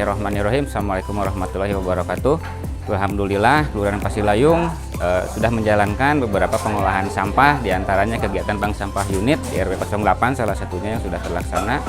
Bismillahirrahmanirrahim. Assalamualaikum warahmatullahi wabarakatuh. Alhamdulillah, Kelurahan Pasilayung sudah menjalankan beberapa pengolahan sampah, diantaranya kegiatan bank sampah unit di RW 08 salah satunya yang sudah terlaksana,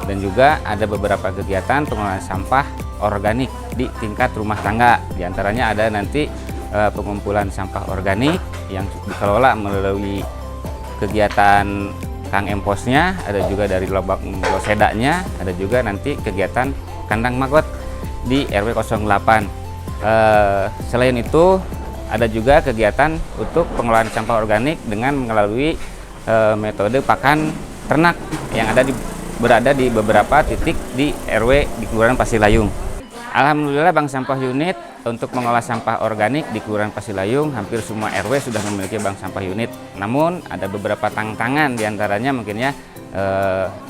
dan juga ada beberapa kegiatan pengolahan sampah organik di tingkat rumah tangga. Diantaranya ada nanti pengumpulan sampah organik yang dikelola melalui kegiatan Kang Emposnya, ada juga dari lobak losedanya, ada juga nanti kegiatan kandang magot di RW 08. Selain itu ada juga kegiatan untuk pengolahan sampah organik dengan melalui metode pakan ternak yang berada di beberapa titik di RW di Kelurahan Pasilayung. Alhamdulillah, bank sampah unit untuk mengolah sampah organik di Kelurahan Pasilayung hampir semua RW sudah memiliki bank sampah unit. Namun ada beberapa tantangan, diantaranya mungkinnya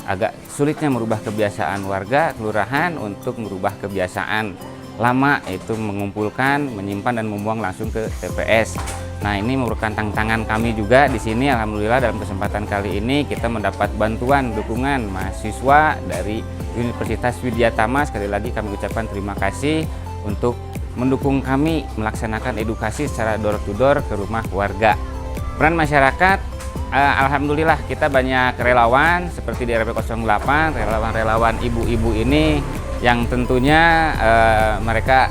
agak sulitnya merubah kebiasaan warga kelurahan untuk merubah kebiasaan lama, yaitu mengumpulkan, menyimpan dan membuang langsung ke TPS. Nah, ini merupakan tantangan kami juga di sini. Alhamdulillah, dalam kesempatan kali ini kita mendapat bantuan dukungan mahasiswa dari Universitas Widyatama. Sekali lagi kami ucapkan terima kasih untuk mendukung kami melaksanakan edukasi secara door to door ke rumah warga. Peran masyarakat, alhamdulillah kita banyak relawan seperti di RW 08, relawan-relawan ibu-ibu ini yang tentunya mereka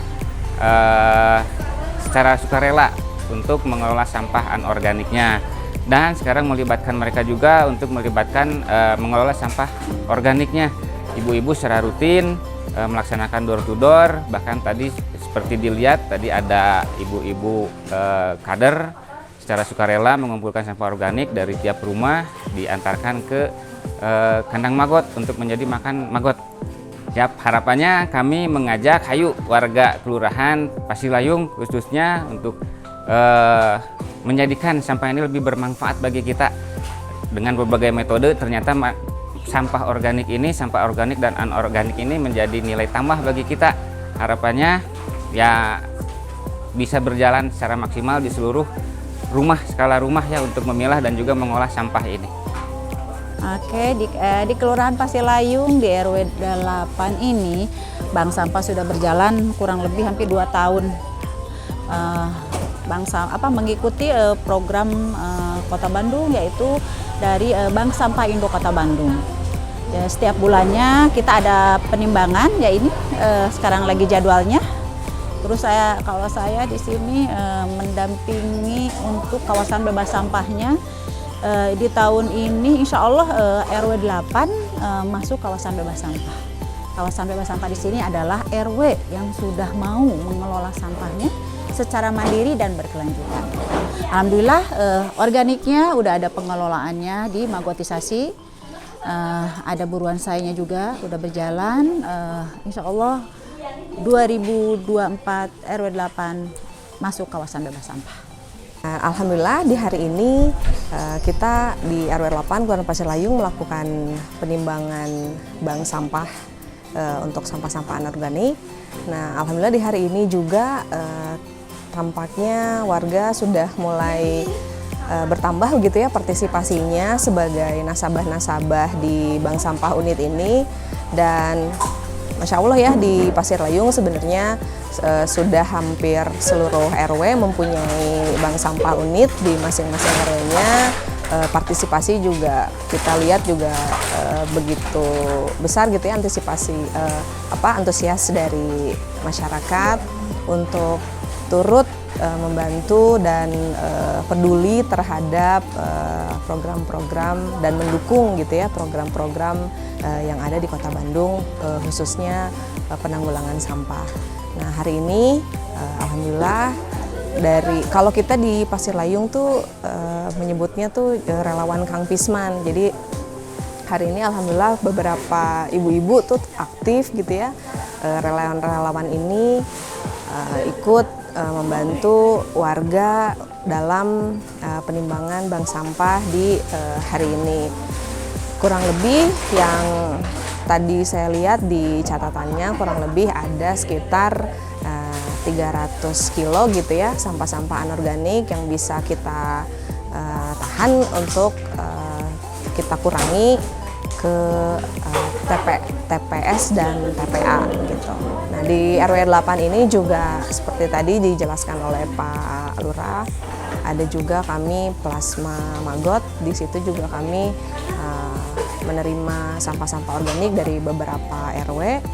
secara sukarela untuk mengelola sampah anorganiknya, dan sekarang melibatkan mereka juga untuk mengelola sampah organiknya. Ibu-ibu secara rutin melaksanakan door to door, bahkan tadi seperti dilihat tadi ada ibu-ibu kader secara sukarela mengumpulkan sampah organik dari tiap rumah, diantarkan ke kandang magot untuk menjadi makan magot. Siap, harapannya kami mengajak warga Kelurahan Pasilayung khususnya untuk menjadikan sampah ini lebih bermanfaat bagi kita dengan berbagai metode. Ternyata sampah organik dan anorganik ini menjadi nilai tambah bagi kita. Harapannya ya bisa berjalan secara maksimal di seluruh skala rumah ya, untuk memilah dan juga mengolah sampah ini. Oke, di Kelurahan Pasilayung di RW 8 ini bank sampah sudah berjalan kurang lebih hampir 2 tahun. Mengikuti program Kota Bandung, yaitu dari Bank Sampah Indo Kota Bandung. Ya, setiap bulannya kita ada penimbangan, ya ini sekarang lagi jadwalnya. Terus kalau saya di sini mendampingi untuk kawasan bebas sampahnya. Di tahun ini insya Allah RW 8 masuk kawasan bebas sampah. Kawasan bebas sampah di sini adalah RW yang sudah mau mengelola sampahnya secara mandiri dan berkelanjutan. Alhamdulillah, organiknya udah ada pengelolaannya di magotisasi, ada buruan sayanya juga udah berjalan. Insya Allah 2024 RW 8 masuk kawasan bebas sampah. Alhamdulillah, di hari ini kita di RW 8 Kelurahan Pasilayung melakukan penimbangan bank sampah untuk sampah-sampah anorganik. Nah, alhamdulillah di hari ini juga tampaknya warga sudah mulai bertambah begitu ya partisipasinya sebagai nasabah-nasabah di bank sampah unit ini. Dan Masya Allah ya, di Pasilayung sebenarnya sudah hampir seluruh RW mempunyai bank sampah unit di masing-masing RW-nya. Partisipasi juga kita lihat juga begitu besar gitu ya, antusias dari masyarakat untuk turut membantu dan peduli terhadap program-program dan mendukung gitu ya program-program yang ada di Kota Bandung, khususnya penanggulangan sampah. Nah, hari ini alhamdulillah kalau kita di Pasilayung tuh menyebutnya tuh relawan Kang Pisman. Jadi hari ini alhamdulillah beberapa ibu-ibu tuh aktif gitu ya. Relawan-relawan ini ikut membantu warga dalam penimbangan bank sampah di hari ini. Kurang lebih yang tadi saya lihat di catatannya, kurang lebih ada sekitar 300 kilo gitu ya sampah-sampah anorganik yang bisa kita tahan untuk kita kurangi ke TPS dan TPA gitu. Nah, di RW 8 ini juga seperti tadi dijelaskan oleh Pak Lurah, ada juga kami plasma maggot. Di situ juga kami menerima sampah-sampah organik dari beberapa RW,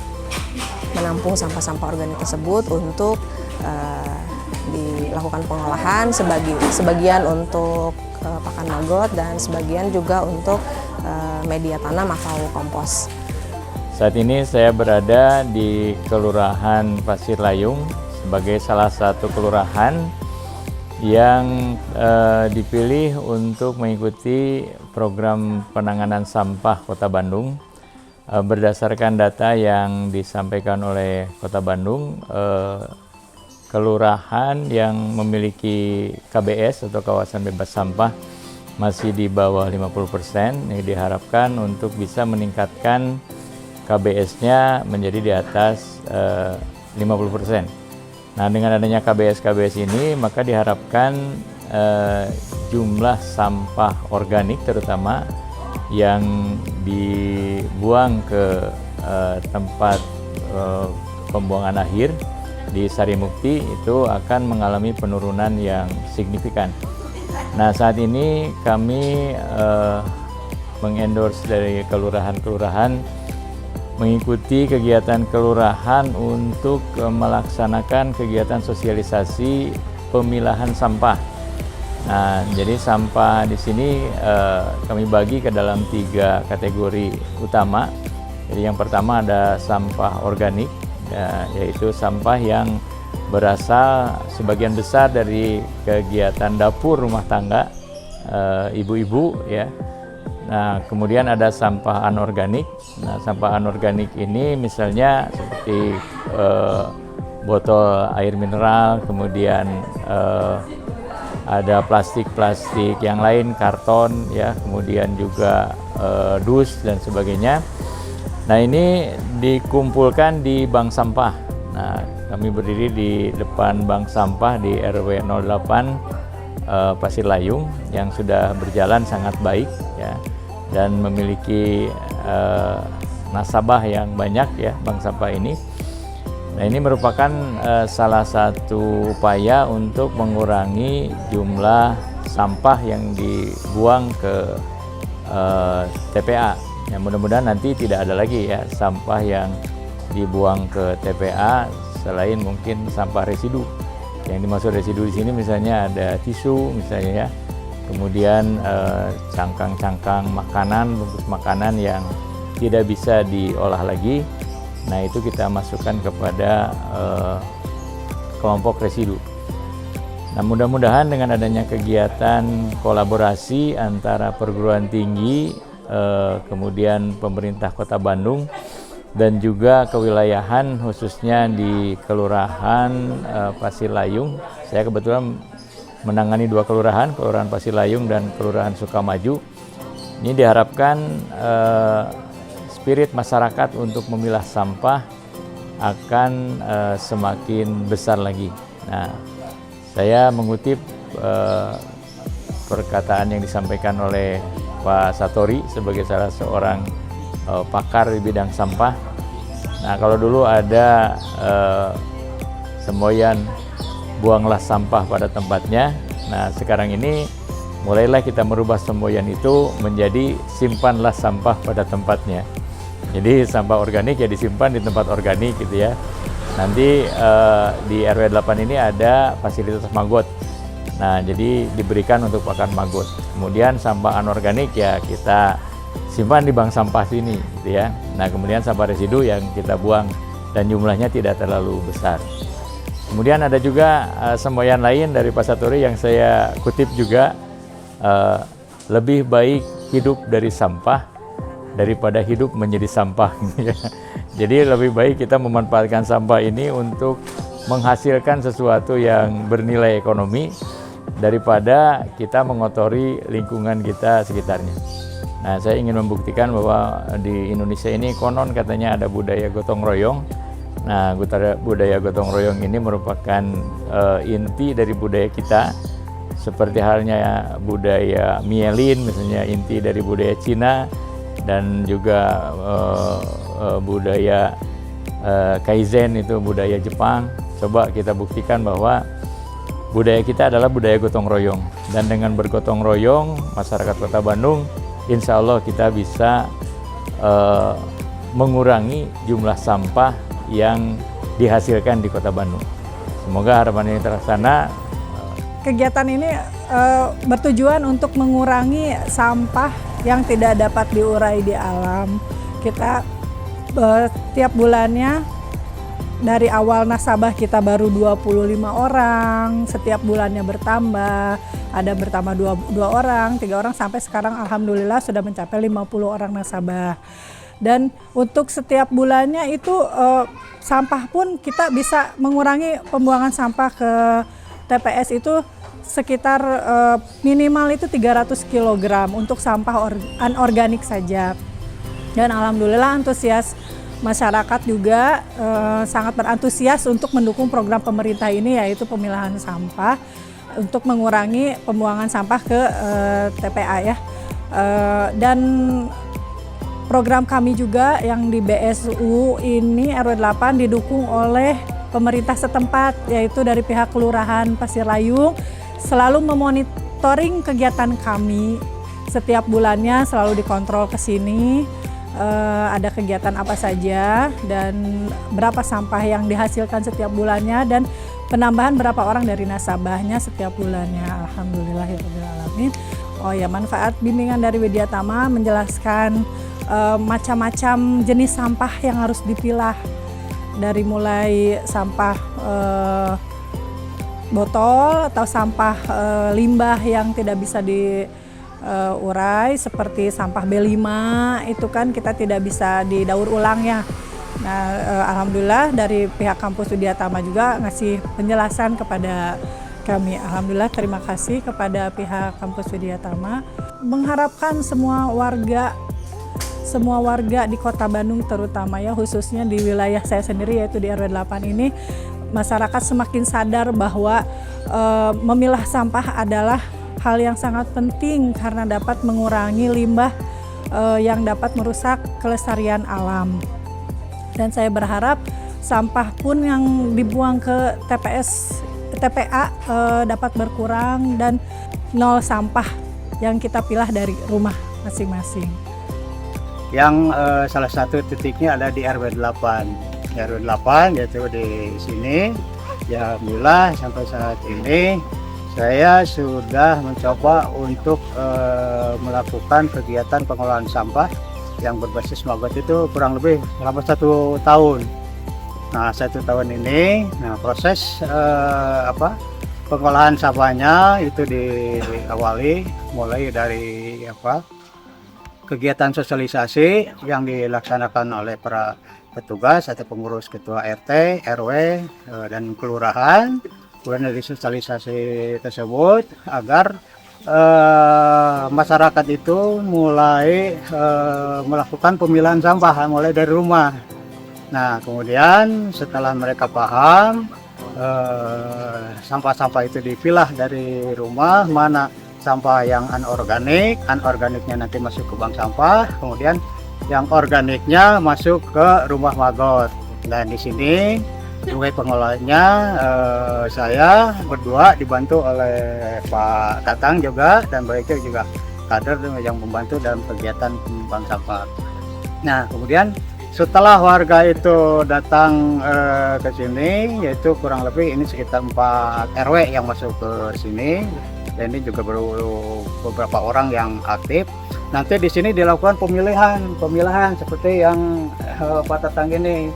menampung sampah-sampah organik tersebut untuk dilakukan pengolahan, sebagian untuk pakan maggot dan sebagian juga untuk media tanam atau kompos. Saat ini saya berada di Kelurahan Pasir Layung sebagai salah satu kelurahan yang dipilih untuk mengikuti program penanganan sampah Kota Bandung. Berdasarkan data yang disampaikan oleh Kota Bandung, kelurahan yang memiliki KBS atau kawasan bebas sampah masih di bawah 50%. Ini diharapkan untuk bisa meningkatkan KBS-nya menjadi di atas 50%. Nah, dengan adanya KBS ini maka diharapkan jumlah sampah organik terutama yang dibuang ke tempat pembuangan akhir di Sarimukti itu akan mengalami penurunan yang signifikan. Nah, saat ini kami mengendorse dari kelurahan-kelurahan mengikuti kegiatan kelurahan untuk melaksanakan kegiatan sosialisasi pemilahan sampah. Nah, jadi sampah di sini kami bagi ke dalam 3 kategori utama. Jadi yang pertama ada sampah organik, yaitu sampah yang berasal sebagian besar dari kegiatan dapur rumah tangga ibu-ibu ya. Nah, kemudian ada sampah anorganik. Nah, sampah anorganik ini misalnya seperti botol air mineral, kemudian ada plastik-plastik yang lain, karton ya, kemudian juga dus dan sebagainya. Nah, ini dikumpulkan di bank sampah. Nah, kami berdiri di depan bank sampah di RW 08 Pasir Layung yang sudah berjalan sangat baik ya, dan memiliki nasabah yang banyak ya bank sampah ini. Nah, ini merupakan salah satu upaya untuk mengurangi jumlah sampah yang dibuang ke TPA. Ya, mudah-mudahan nanti tidak ada lagi ya sampah yang dibuang ke TPA selain mungkin sampah residu. Yang dimaksud residu di sini misalnya ada tisu misalnya ya. Kemudian cangkang-cangkang makanan, bungkus makanan yang tidak bisa diolah lagi. Nah, itu kita masukkan kepada kelompok residu. Nah, mudah-mudahan dengan adanya kegiatan kolaborasi antara perguruan tinggi, kemudian pemerintah Kota Bandung, dan juga kewilayahan khususnya di Kelurahan Pasir Layung. Saya kebetulan menangani 2 kelurahan, Kelurahan Pasir Layung dan Kelurahan Sukamaju. Ini diharapkan spirit masyarakat untuk memilah sampah akan semakin besar lagi. Nah, saya mengutip perkataan yang disampaikan oleh Pak Satori sebagai salah seorang pakar di bidang sampah. Nah, kalau dulu ada semboyan buanglah sampah pada tempatnya. Nah, sekarang ini mulailah kita merubah semboyan itu menjadi simpanlah sampah pada tempatnya. Jadi sampah organik ya disimpan di tempat organik gitu ya. Nanti di RW 8 ini ada fasilitas maggot. Nah, jadi diberikan untuk pakan maggot. Kemudian sampah anorganik ya kita simpan di bank sampah sini gitu ya. Nah, kemudian sampah residu yang kita buang dan jumlahnya tidak terlalu besar. Kemudian ada juga semboyan lain dari Pak Satori yang saya kutip juga, lebih baik hidup dari sampah daripada hidup menjadi sampah. Jadi lebih baik kita memanfaatkan sampah ini untuk menghasilkan sesuatu yang bernilai ekonomi daripada kita mengotori lingkungan kita sekitarnya. Nah, saya ingin membuktikan bahwa di Indonesia ini konon katanya ada budaya gotong royong. Nah, budaya gotong royong ini merupakan inti dari budaya kita, seperti halnya budaya Mielin, misalnya inti dari budaya Cina, dan juga budaya Kaizen, itu budaya Jepang. Coba kita buktikan bahwa budaya kita adalah budaya gotong royong, dan dengan bergotong royong masyarakat Kota Bandung, insya Allah kita bisa mengurangi jumlah sampah yang dihasilkan di Kota Bandung. Semoga harapan ini terlaksana. Kegiatan ini bertujuan untuk mengurangi sampah yang tidak dapat diurai di alam. Kita tiap bulannya, dari awal nasabah kita baru 25 orang, setiap bulannya bertambah, ada bertambah 2 orang, 3 orang, sampai sekarang alhamdulillah sudah mencapai 50 orang nasabah. Dan untuk setiap bulannya itu sampah pun kita bisa mengurangi pembuangan sampah ke TPS itu sekitar minimal itu 300 kg untuk sampah anorganik saja. Dan alhamdulillah antusias masyarakat juga sangat berantusias untuk mendukung program pemerintah ini, yaitu pemilahan sampah untuk mengurangi pembuangan sampah ke TPA ya. Dan program kami juga yang di BSU ini RW 8 didukung oleh pemerintah setempat, yaitu dari pihak Kelurahan Pasir Layung selalu memonitoring kegiatan kami. Setiap bulannya selalu dikontrol ke sini. Ada kegiatan apa saja dan berapa sampah yang dihasilkan setiap bulannya, dan penambahan berapa orang dari nasabahnya setiap bulannya. Alhamdulillahirrahmanirrahim. Oh ya, manfaat bimbingan dari Widyatama menjelaskan macam-macam jenis sampah yang harus dipilah, dari mulai sampah botol atau sampah limbah yang tidak bisa urai, seperti sampah B5 itu kan kita tidak bisa didaur ulang ya. Nah, alhamdulillah dari pihak kampus Widyatama juga ngasih penjelasan kepada kami. Alhamdulillah, terima kasih kepada pihak kampus Widyatama. Mengharapkan semua warga di Kota Bandung, terutama ya khususnya di wilayah saya sendiri yaitu di RW 8 ini, masyarakat semakin sadar bahwa memilah sampah adalah hal yang sangat penting karena dapat mengurangi limbah yang dapat merusak kelestarian alam. Dan saya berharap sampah pun yang dibuang ke TPA dapat berkurang dan nol sampah yang kita pilah dari rumah masing-masing. Yang salah satu titiknya ada di RW 8. Di RW 8 yaitu di sini. Ya alhamdulillah sampai saat ini saya sudah mencoba untuk melakukan kegiatan pengolahan sampah yang berbasis maggot itu kurang lebih selama 1 tahun. Nah 1 tahun ini, proses pengolahan sampahnya itu diawali mulai dari kegiatan sosialisasi yang dilaksanakan oleh para petugas atau pengurus ketua RT, RW, dan kelurahan. Kemudian dari sosialisasi tersebut agar masyarakat itu mulai melakukan pemilahan sampah mulai dari rumah. Nah kemudian setelah mereka paham sampah-sampah itu dipilah dari rumah, mana sampah yang anorganiknya nanti masuk ke bank sampah, kemudian yang organiknya masuk ke rumah maggot. Dan di sini sebagai pengelolanya saya berdua dibantu oleh Pak Tatang juga, dan Baiknya juga kader yang membantu dalam kegiatan bank sampah. Nah kemudian setelah warga itu datang ke sini, yaitu kurang lebih ini sekitar 4 RW yang masuk ke sini, dan ini juga baru beberapa orang yang aktif. Nanti di sini dilakukan pemilahan seperti yang Pak Tatang ini.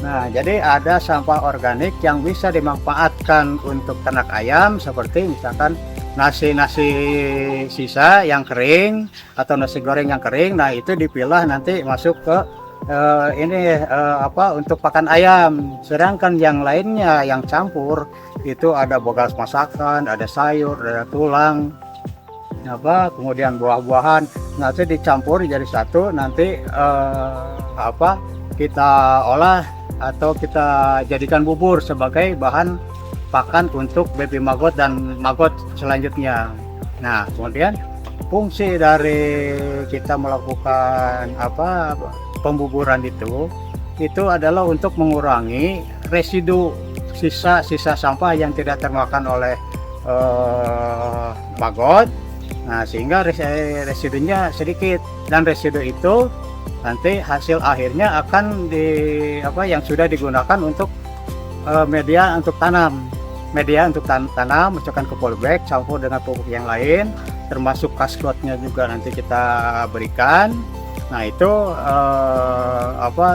Nah, jadi ada sampah organik yang bisa dimanfaatkan untuk ternak ayam, seperti misalkan nasi sisa yang kering atau nasi goreng yang kering. Nah, itu dipilah nanti masuk ke untuk pakan ayam. Sedangkan yang lainnya yang campur itu ada bekas masakan, ada sayur, ada tulang, kemudian buah-buahan. Nah, itu dicampur jadi satu, nanti kita olah atau kita jadikan bubur sebagai bahan pakan untuk baby maggot dan maggot selanjutnya. Nah kemudian fungsi dari kita melakukan pembuburan itu adalah untuk mengurangi residu sisa sampah yang tidak termakan oleh maggot. Nah, sehingga residunya sedikit, dan residu itu nanti hasil akhirnya akan yang sudah digunakan untuk media untuk tanam, masukkan ke polybag, campur dengan pupuk yang lain, termasuk kasclotnya juga nanti kita berikan. Nah, itu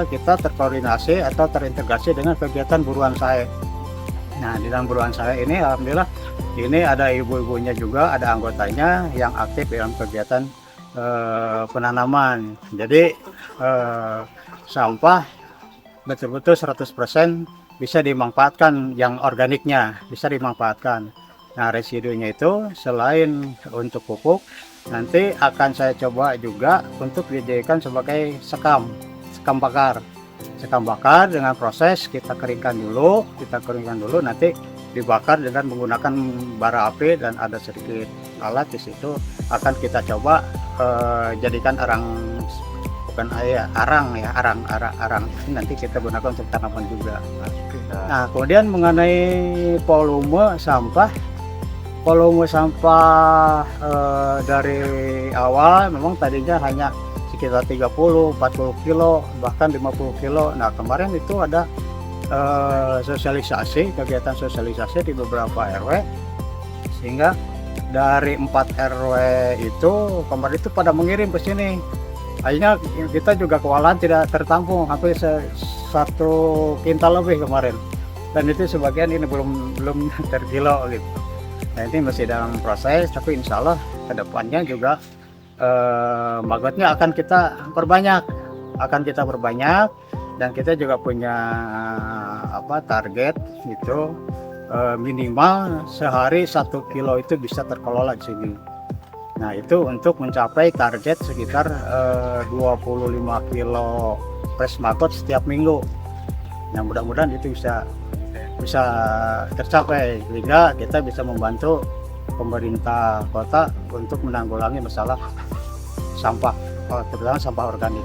kita terkoordinasi atau terintegrasi dengan kegiatan buruan saya. Nah, di dalam buruan saya ini alhamdulillah ini ada ibu-ibunya juga, ada anggotanya yang aktif dalam kegiatan penanaman. Jadi sampah betul-betul 100% bisa dimanfaatkan, yang organiknya bisa dimanfaatkan. Nah, residunya itu selain untuk pupuk, nanti akan saya coba juga untuk dijadikan sebagai sekam bakar. Sekam bakar dengan proses kita keringkan dulu, nanti dibakar dengan menggunakan bara api, dan ada sedikit alat di situ akan kita coba jadikan arang nanti kita gunakan untuk tanaman juga. Nah, kemudian mengenai volume sampah dari awal memang tadinya hanya sekitar 30-40 kilo, bahkan 50 kilo. Nah, kemarin itu ada kegiatan sosialisasi di beberapa RW, sehingga dari 4 RW itu kemarin itu pada mengirim ke sini. Akhirnya kita juga kewalahan tidak tertampung, hampir 1 kintal lebih kemarin, dan itu sebagian ini belum terkilo gitu. Nah, ini masih dalam proses, tapi insya Allah kedepannya juga maggotnya akan kita perbanyak, dan kita juga punya target itu minimal sehari 1 kilo itu bisa terkelola di sini. Nah, itu untuk mencapai target sekitar 25 kilo fresh maggot setiap minggu. Nah, mudah-mudahan itu bisa tercapai, sehingga kita bisa membantu pemerintah kota untuk menanggulangi masalah sampah, terutama sampah organik.